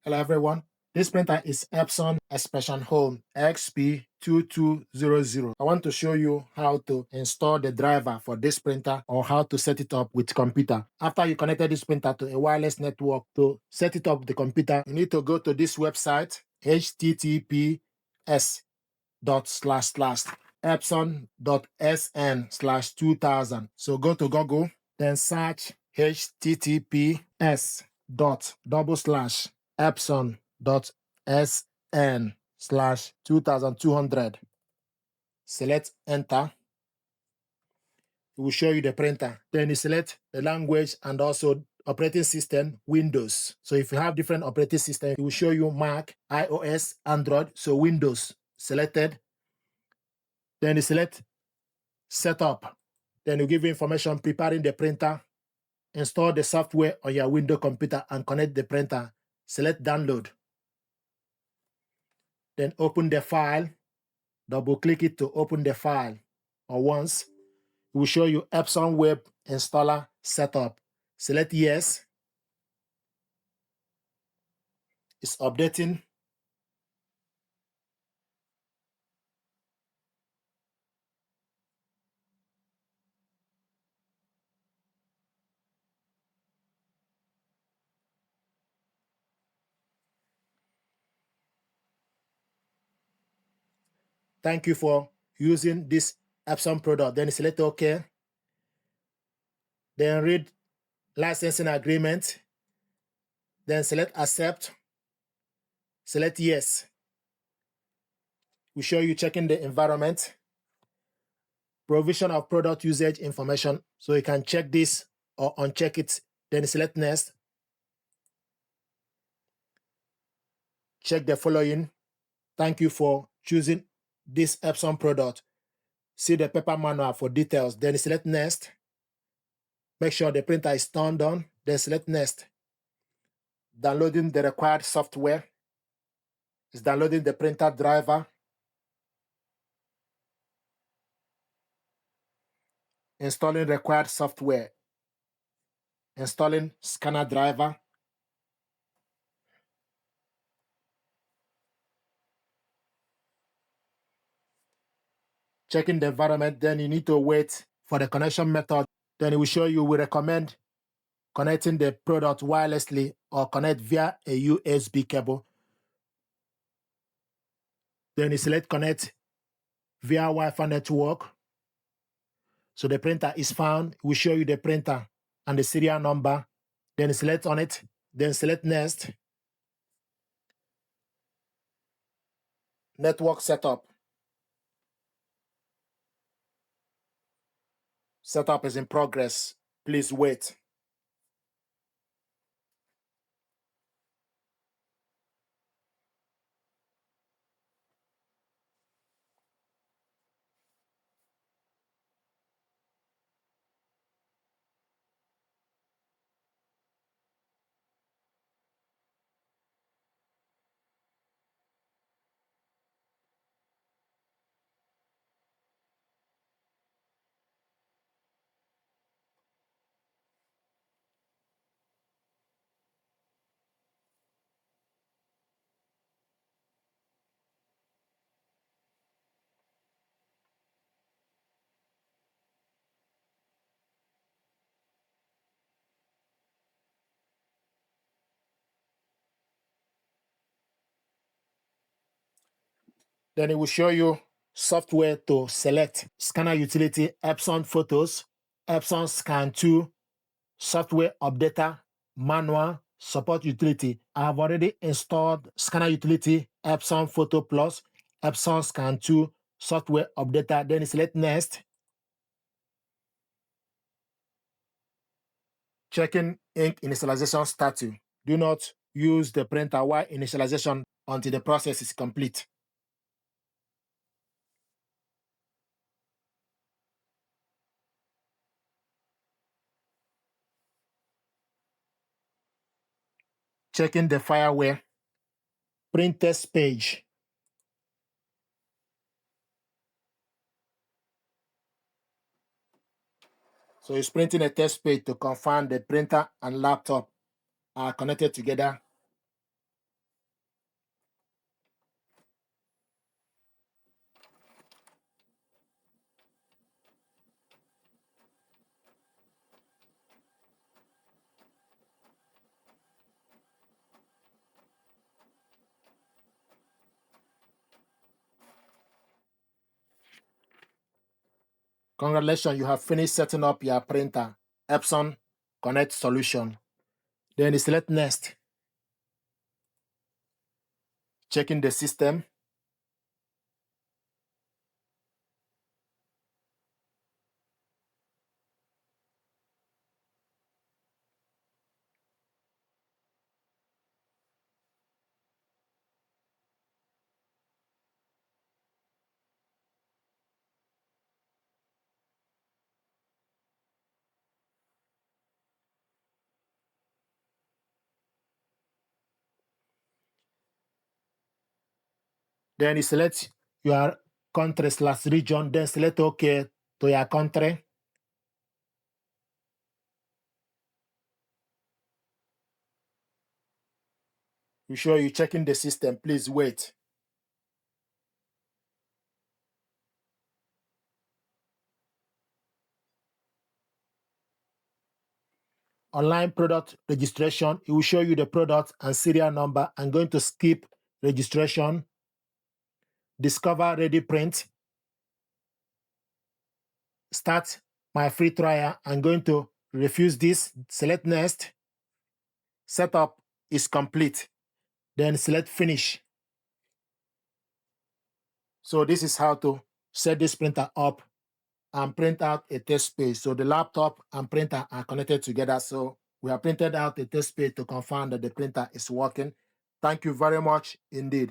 Hello everyone. This printer is Epson Expression Home XP2200. I want to show you how to install the driver for this printer or how to set it up with computer. After you connected this printer to a wireless network, to set it up with the computer, you need to go to this website, https://epson.sn/2000. So go to Google, then search https://epson.sn/2200. Select enter. It will show you the printer. Then you select the language and also operating system, Windows. So if you have different operating systems, it will show you Mac, iOS, Android. So Windows selected. Then you select setup. Then you give you information preparing the printer. Install the software on your Windows computer and connect the printer. Select download. Then open the file. Double click it to open the file. Or once, it will show you Epson Web Installer Setup. Select yes. It's updating. Thank you for using this Epson product. Then select OK. Then read licensing agreement. Then select accept. Select yes. We show you checking the environment. Provision of product usage information. So you can check this or uncheck it. Then select next. Check the following. Thank you for choosing this Epson product. See the paper manual for details. Then select next. Make sure the printer is turned on. Then select next. Downloading the required software. It's downloading the printer driver. Installing required software. Installing scanner driver. Checking the environment. Then you need to wait for the connection method. Then it will show you, we recommend connecting the product wirelessly or connect via a USB cable. Then you select connect via Wi-Fi network. So the printer is found. It will show you the printer and the serial number. Then select on it. Then select next. Network setup. Setup is in progress. Please wait. Then it will show you software to select. Scanner utility, Epson Photos, Epson Scan 2, software updater, manual, support utility. I have already installed scanner utility, Epson Photo Plus, Epson Scan 2, software updater. Then select next. Checking ink initialization status. Do not use the printer while initialization until the process is complete. Checking the fireware. Print test page. So it's printing a test page to confirm the printer and laptop are connected together. Congratulations, you have finished setting up your printer, Epson Connect solution. Then select Next. Checking the system. Then you select your country/region, then select OK to your country. You sure you're checking the system, please wait. Online product registration, it will show you the product and serial number. I'm going to skip registration. Discover ready print. Start my free trial. I'm going to refuse this. Select Next. Setup is complete. Then select Finish. So this is how to set this printer up and print out a test page. So the laptop and printer are connected together. So we have printed out a test page to confirm that the printer is working. Thank you very much indeed.